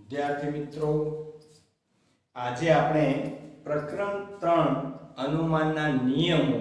વિદ્યાર્થી મિત્રો, આજે આપણે પ્રકરણ 3 અનુમાનના નિયમો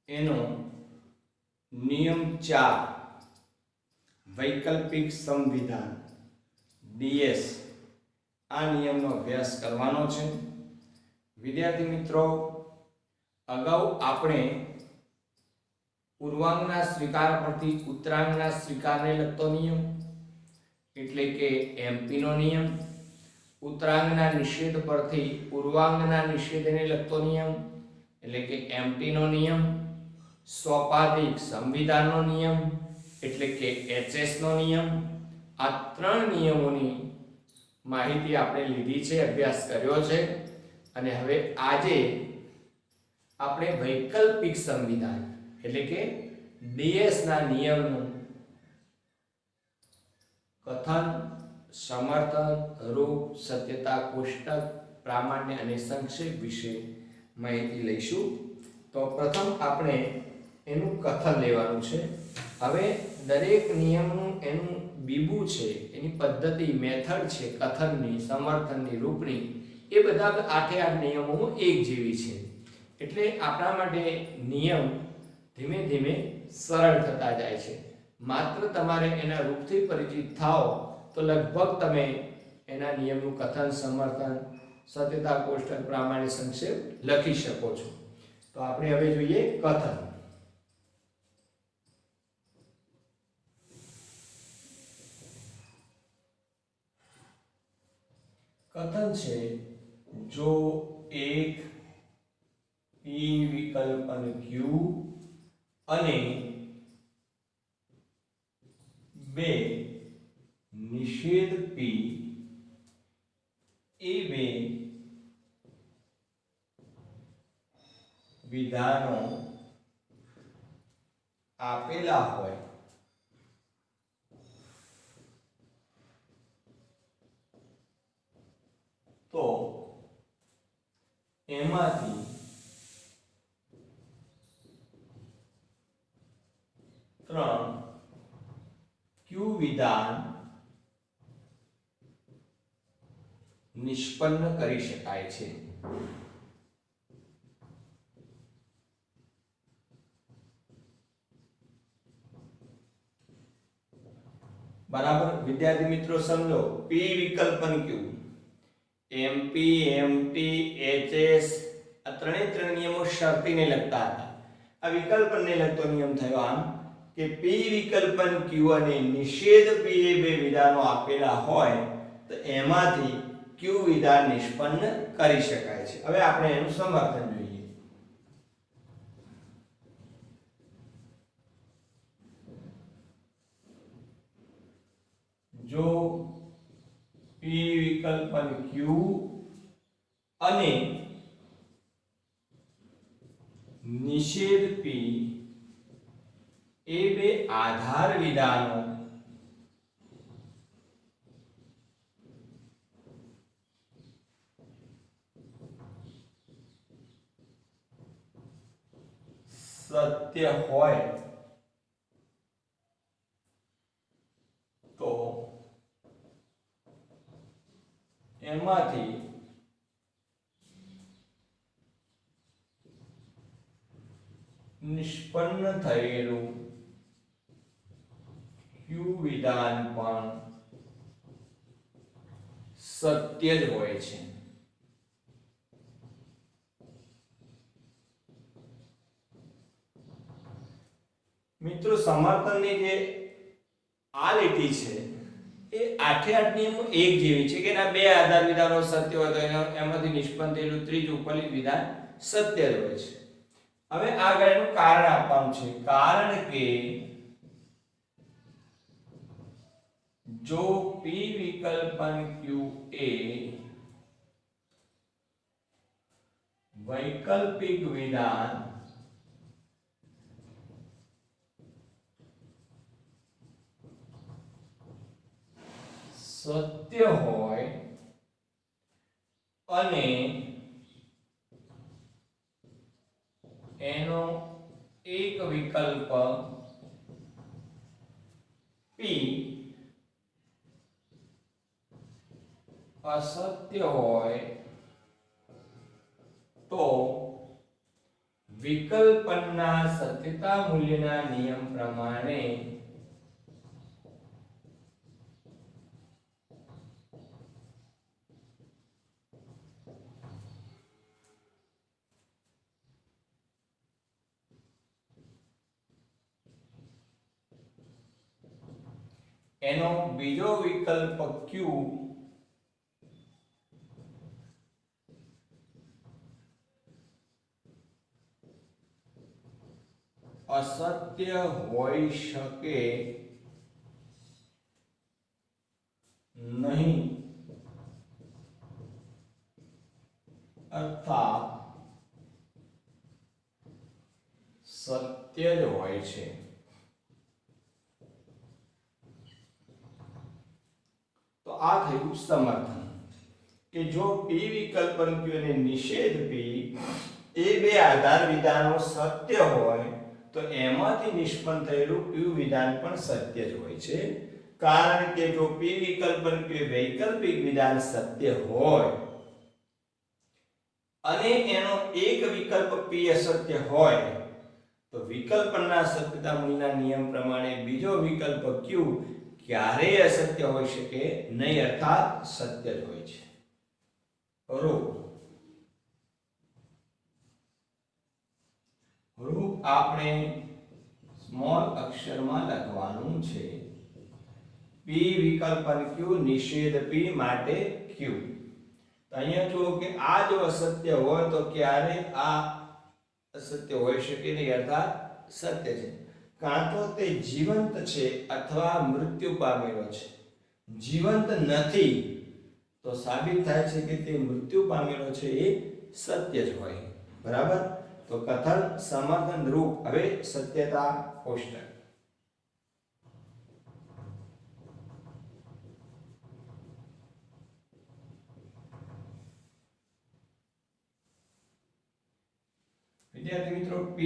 એનો નિયમ 4 વૈકલ્પિક સંવિધાન ડીએસ આ નિયમનો અભ્યાસ કરવાનો છે. વિદ્યાર્થી મિત્રો, અગાઉ આપણે પૂર્વાંગના સ્વીકાર પરથી ઉત્તરાંગના સ્વીકારને લગતો નિયમ એટલે કે એમપી નો નિયમ, ઉત્તરાંગના નિષેધ પરથી પૂર્વાંગના નિષેધને લગતો નિયમ એટલે કે એમટી નો નિયમ, સ્વપાધિક સંવિધાનનો નિયમ એટલે કે એચએસ નો નિયમ, આ ત્રણ નિયમોની માહિતી આપણે લીધી છે, અભ્યાસ કર્યો છે. અને હવે આજે આપણે વૈકલ્પિક સંવિધાન એટલે કે ડીએસ ના નિયમનું કથન, સમર્થન, રૂપ, સત્યતા કોષ્ટક, પ્રામાણ્ય અને સંક્ષેપ વિશે માહિતી લઈશું. તો પ્રથમ આપણે એનું કથન લેવાનું છે. હવે દરેક નિયમનું એનું બીબુ છે, એની પદ્ધતિ, મેથડ છે કથનની, સમર્થનની, રૂપની, એ બધા 8 નિયમો એક જેવી છે. એટલે આપણા માટે નિયમ ધીમે ધીમે સરળ થતા જાય છે. માત્ર તમારે એના રૂપથી પરિચિત થાઓ તો લગભગ તમે એના નિયમનું કથન, સમર્થન, સત્યતા કોષ્ટક, પ્રામાણ્ય, સંક્ષેપ લખી શકો છો. તો આપણે હવે જોઈએ કથન. કથન છે, જો એક P વિકલ્પન Q અને બે નિષેધ P એ બે વિધાનો આપેલા હોય તો એમાંથી ત્રણ Q વિધાન નિષ્પન્ન કરી શકાય છે. બરાબર વિદ્યાર્થી મિત્રો, સમજો P વિકલ્પન Q, MP, MT, HS આ ત્રણ નિયમો શરતીને લગતા હતા. આ વિકલ્પનને લગતો નિયમ થયો આમ કે P વિકલ્પન Q અને નિષેધ P એ બે વિધાનો આપેલા હોય તો એમાંથી Q વિધાન નિષ્પન્ન કરી શકાય છે. હવે આપણે એનું સમર્થન જોઈએ. જો P વિકલ્પન Q અને નિષેધ P એ બે આધાર વિધાનો સત્ય હોય તો એમાંથી નિષ્પન્ન થયેલું Q વિધાન પણ સત્ય જ હોય છે. મિત્રો, સમર્થનની જે આ લીટી છે એ 8 નિયમો એક જેવી છે કે એના બે આધાર વિધાનો સત્ય હોય તો એમાંથી નિષ્પન્ન થયેલું ત્રીજું ફલિત વિધાન સત્ય જ હોય છે. હવે આગળ એનું કારણ આપવાનું છે. કારણ કે જો P વિકલ્પન Q એ વૈકલ્પિક વિધાન સત્ય હોય અને એનો એક વિકલ્પ P અસત્ય હોય તો વિકલ્પનના સત્યતા મૂલ્યના નિયમ પ્રમાણે એનો બીજો વિકલ્પ Q અસત્ય હોઈ શકે નહીં અર્થાત સત્ય જ હોય છે. તો આ થયું સમર્થન કે જો P વિકલ્પન Q અને નિષેધ P એ બે આધાર વિધાનો સત્ય હોય તો એમાંથી નિષ્પન્ન થયેલું Q વિધાન પણ સત્ય જ હોય છે. કારણ કે જો P વિકલ્પન Q વૈકલ્પિક વિધાન સત્ય હોય અને એનો એક વિકલ્પ P અસત્ય હોય તો વિકલ્પનના સત્યતા મૂલ્યના નિયમ પ્રમાણે બીજો વિકલ્પ Q ક્યારેય અસત્ય હોઈ શકે નહીં અર્થાત સત્ય જ હોય છે. રૂપ આપણે સ્મોલ અક્ષરમાં લખવાનું છે. P વિકલ્પન Q નિષેધ P માટે Q. તો અહીંયા જુઓ કે આ જો અસત્ય હોય તો ક્યારે આ અસત્ય હોઈ શકે નહીં અર્થાત સત્ય છે. કાં તો તે જીવંત છે અથવા મૃત્યુ પામેલો છે. જીવંત નથી તો સાબિત થાય છે કે તે મૃત્યુ પામેલો છે એ સત્ય જ હોય. બરાબર. તો કથન સમર્થન રૂપ. હવે સત્યતા કોષ્ટક. વિદ્યાર્થી મિત્રો P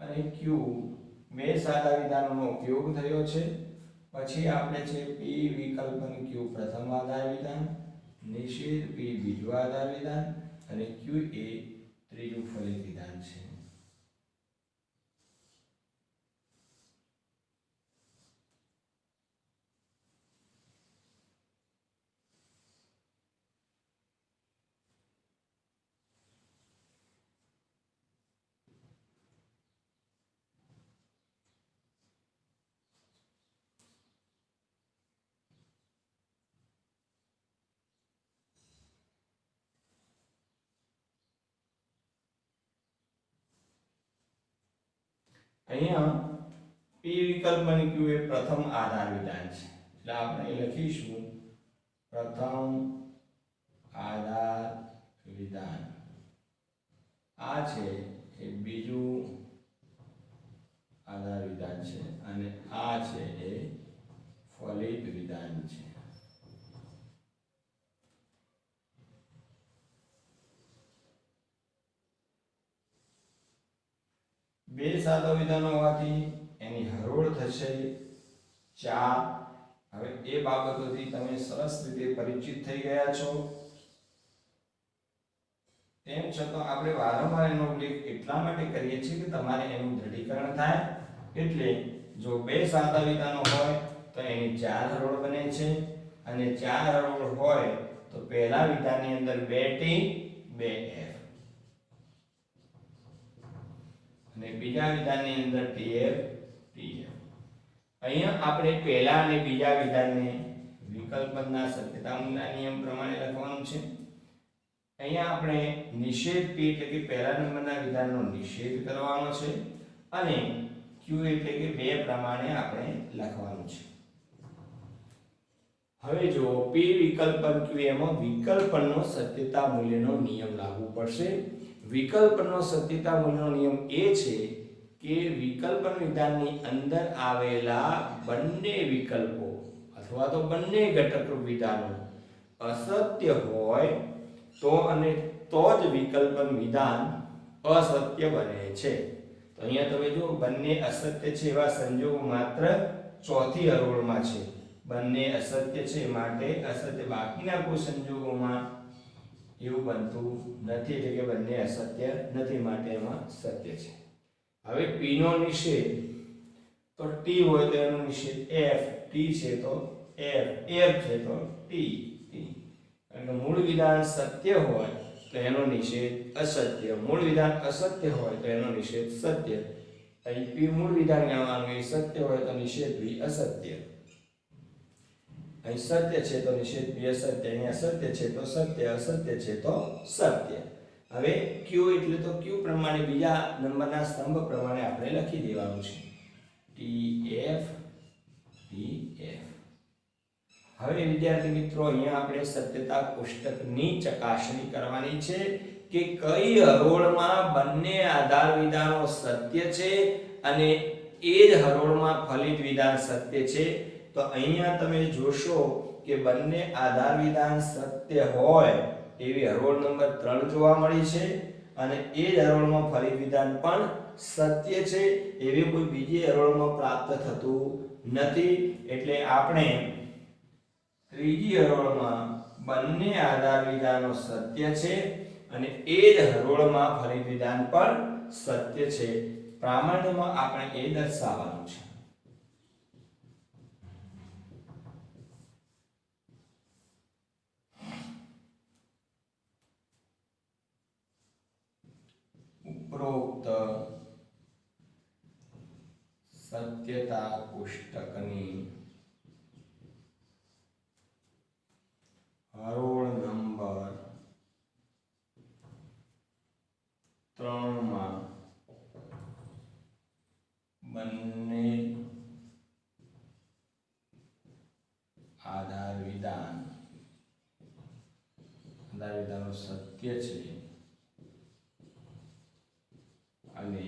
અને Q બે સાદા વિધાનોનો ઉપયોગ થયો છે. પછી આપણે છે P વિકલ્પન Q પ્રથમ આધાર વિધાન, નિષેધ P બીજું આધાર વિધાન અને Q એ ત્રીજું ફલિત વિધાન છે. અહીંયા P વિકલ્પન Q એ પ્રથમ આધાર વિધાન છે. એટલે આપણે લખીશું પ્રથમ આધાર વિધાન. આ છે એ બીજું આધાર વિધાન છે અને આ છે એ ફલિત વિધાન છે. બે સાદા વિધાનો હોવાથી એની હરોળ થશે 4. હવે એ બાબતોથી તમે સરસ રીતે પરિચિત થઈ ગયા છો. તેમ છતાં આપણે વારંવાર એનો ઉલ્લેખ એટલા માટે કરીએ છીએ કે તમારે એનું દૃઢીકરણ થાય. એટલે જો બે સાદા વિધાનો હોય તો એની 4 હરોળ બને છે અને 4 હરોળ હોય તો પહેલા વિધાનની અંદર 2T 2F અને બીજા વિધાનની અંદર TF TF. અહીંયા આપણે પહેલા અને બીજા વિધાનને વિકલ્પનના સત્યતા મૂલ્યના નિયમ પ્રમાણે લખવાનું છે. અહીંયા આપણે નિષેધ P એટલે કે પહેલા નંબરના વિધાનનો નિષેધ કરવાનો છે અને Q એટલે કે 2 પ્રમાણે આપણે લખવાનું છે. હવે જો P વિકલ્પન Q એમાં વિકલ્પનનો સત્યતા મૂલ્યનો નિયમ લાગુ પડશે. વિકલ્પનનો સત્યતા મૂલ્યનો નિયમ એ છે કે વિકલ્પન વિધાનની અંદર આવેલા બંને વિકલ્પો અથવા તો બંને ઘટક વિધાનો અસત્ય હોય તો અને તો જ વિકલ્પન વિધાન અસત્ય બને છે. તો અહીંયા તમે જો બંને અસત્ય છે એવા સંજોગો માત્ર ચોથી હરોળમાં છે. બંને અસત્ય છે માટે અસત્ય, બાકીના કોઈ સંજોગોમાં એવું બનતું નથી, એટલે કે બંને અસત્ય નથી માટે એમાં સત્ય છે. હવે p નો નિષેધ તો t હોય તો એનો નિષેધ f, t છે તો f, f છે તો t. કારણ કે મૂળ વિધાન સત્ય હોય તો એનો નિષેધ અસત્ય, મૂળ વિધાન અસત્ય હોય તો એનો નિષેધ સત્ય. અહીં p મૂળ વિધાન ગણવાનું, એ સત્ય હોય તો નિષેધ v અસત્ય. અહીં સત્ય છે તો નિષેધ v અસત્ય, અહીં અસત્ય છે તો સત્ય, અસત્ય છે તો સત્ય. હવે q એટલે તો q પ્રમાણે બીજા નંબરના સ્તંભ પ્રમાણે આપણે લખી દેવાનું છે tf tf. હવે વિદ્યાર્થી મિત્રો અહીંયા આપણે સત્યતા કોષ્ટકની ચકાસણી કરવાની છે કે કઈ હરોળમાં બંને આધાર વિધાનો સત્ય છે અને એ જ હરોળમાં ફલિત વિધાન સત્ય છે. તો અહીંયા તમે જોશો કે બંને આધાર વિધાન સત્ય હોય એવી હરોળ નંબર 3 જોવા મળી છે અને એ જ હરોળમાં ફલિત વિધાન પણ સત્ય છે એવી કોઈ બીજી હરોળમાં પ્રાપ્ત થતું નથી. એટલે આપણે ત્રીજી હરોળમાં બંને આધાર વિધાનો સત્ય છે અને એ જ હરોળમાં ફલિત વિધાન પણ સત્ય છે. પ્રામાણ્યમાં આપણે એ દર્શાવવાનું છે. ઉપરોક્ત સત્યતા કોષ્ટકની હરોળ નંબર 3 માં બંને આધાર વિધાનો સત્ય છે અને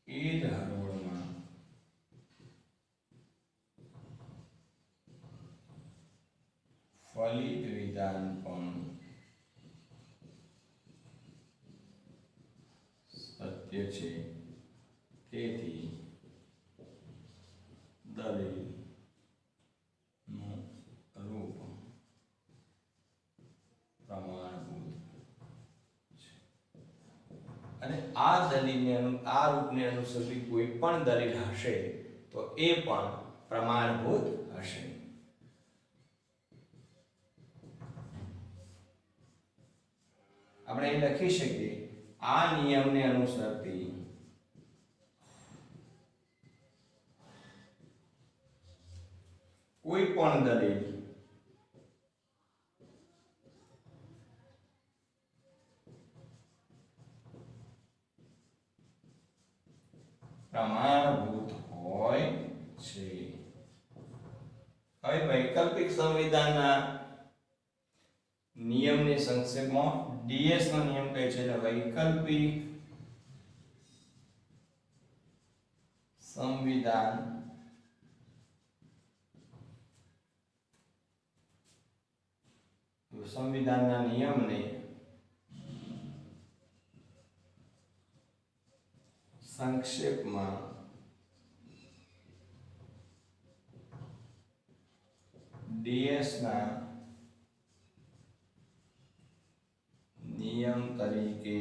એ જ હરોળમાં ફલિત વિધાન પણ સત્ય છે. તેથી દલીલનું રૂપ પ્રમાણભૂત છે. અને આ દલીલને આ રૂપને અનુસરતી કોઈ પણ દલીલ હશે તો એ પણ પ્રમાણભૂત હશે. આપણે અહીં લખી શકીએ આ નિયમને અનુસરતી કોઈ પણ દલીલ પ્રમાણભૂત હોય છે. હવે વૈકલ્પિક સંવિધાનના નિયમને સંક્ષેપમાં ડીએસ નો નિયમ કહે છે. વૈકલ્પિક સંવિધાન સંવિધાનના નિયમને સંક્ષેપમાં ડીએસ ના નિયમ તરીકે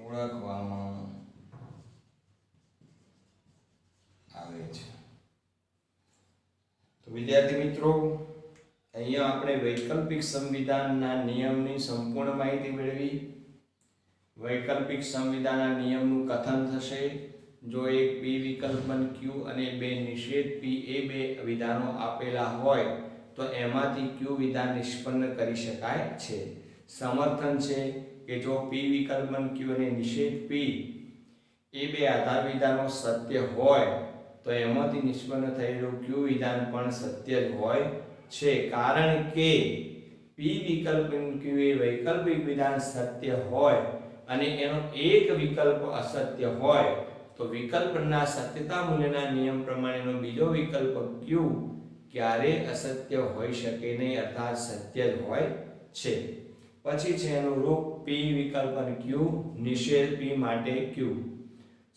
ઓળખવામાં આવે છે. તો વિદ્યાર્થી મિત્રો અહીંયા આપણે વૈકલ્પિક સંવિધાનના નિયમની સંપૂર્ણ માહિતી મેળવી. વૈકલ્પિક સંવિધાનના નિયમનું કથન થશે. જો એક p વિકલ્પન q અને બે નિષેધ p એ બે વિધાનો આપેલા હોય તો એમાંથી q વિધાન નિષ્પન્ન કરી શકાય છે. સમર્થન છે કે જો p વિકલ્પન q અને નિષેધ p એ બે આધાર વિધાનો સત્ય હોય તો એમાંથી નિષ્પન્ન થયેલું q વિધાન પણ સત્ય જ હોય છે. કારણ કે p વિકલ્પન q એ વૈકલ્પિક વિધાન સત્ય હોય અને એનો એક વિકલ્પ અસત્ય હોય તો વિકલ્પના સત્યતા મૂલ્યના નિયમ પ્રમાણેનો બીજો વિકલ્પ q ક્યારે અસત્ય હોઈ શકે નહીં, અર્થાત સત્ય જ હોય છે. પછી છે એનું રૂપ p વિકલ્પન q નિષેધ p માટે q.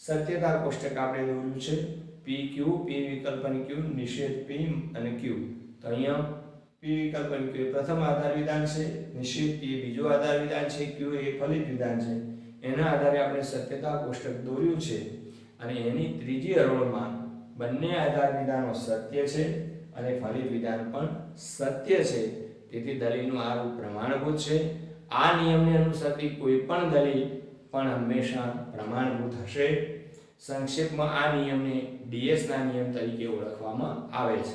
સત્યતા કોષ્ટક આપણે દોર્યું છે પી ક્યુ, પી વિકલ્પન ક્યુ, નિષેધ પી અને ક્યુ. તો અહીંયા પી વિકલ્પન ક્યુ એ પ્રથમ આધાર વિધાન છે, નિષેધ પી એ બીજું આધાર વિધાન છે, ક્યુ એ ફલિત વિધાન છે. એના આધારે આપણે સત્યતા કોષ્ટક દોર્યું છે અને એની ત્રીજી હરોળમાં બંને આધાર વિધાનો સત્ય છે અને ફલિત વિધાન પણ સત્ય છે. તેથી દલીલનું આ રૂપ પ્રમાણભૂત છે. આ નિયમને અનુસરતી કોઈ પણ દલીલ પણ હંમેશા પ્રમાણભૂત હશે. સંક્ષેપમાં આ નિયમને ડીએસ ના નિયમ તરીકે ઓળખવામાં આવે છે.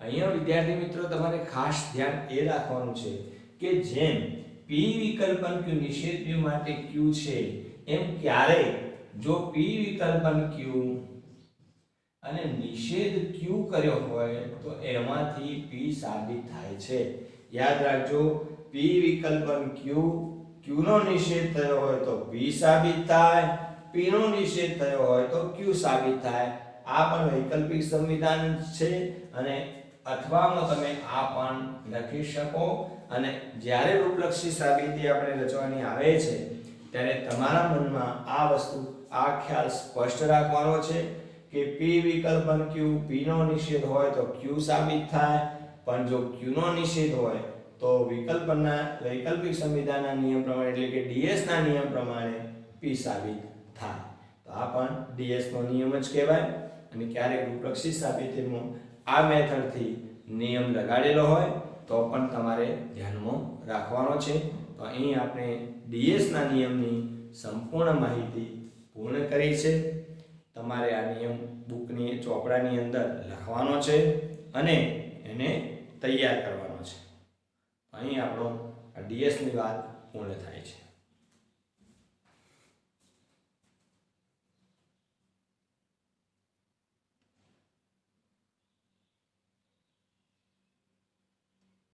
અહીંયા વિદ્યાર્થી મિત્રો તમારે ખાસ ધ્યાન એ રાખવાનું છે કે જેમ પી વિકલ્પન ક્યુ નિષેધ પી માટે ક્યુ છે એમ ક્યારે જો પી વિકલ્પન ક્યુ અને નિષેધ ક્યુ કર્યો હોય તો એમાંથી પી સાબિત થાય છે. યાદ રાખજો, પી વિકલ્પન ક્યુ, ક્યુ નો નિષેધ થયો હોય તો પી સાબિત થાય, પી નો નિષેધ થયો હોય તો ક્યુ સાબિત થાય. આ પણ વૈકલ્પિક સંવિધાન છે અને અથવામાં તમે આ પણ લખી શકો. અને જ્યારે રૂપલક્ષી સાબિતી આપણે રચવાની આવે છે ત્યારે તમારા મનમાં આ વસ્તુ, આ ખ્યાલ સ્પષ્ટ રાખવાનો છે કે પી વિકલ્પન ક્યુ, પી નો નિષેધ હોય તો ક્યુ સાબિત થાય, પણ જો ક્યુ નો નિષેધ હોય તો વૈકલ્પિક સંવિધાનના નિયમ પ્રમાણે એટલે કે ડીએસ ના નિયમ પ્રમાણે પી સાબિત થાય. તો આ પણ ડીએસ નો નિયમ જ કહેવાય. અને ક્યારેક રૂપલક્ષી સાબિતીમાં આ મેથડથી નિયમ લગાડેલો હોય તો પણ તમારે ધ્યાનમાં રાખવાનો છે. તો અહીં આપણે ડીએસ ના નિયમની સંપૂર્ણ માહિતી પૂર્ણ કરી છે. તમારે આ નિયમ બુકની ચોપડાની અંદર લખવાનો છે અને એને તૈયાર કરવાનો છે. અહીં આપણો ડીએસ ની વાત પૂર્ણ થાય છે.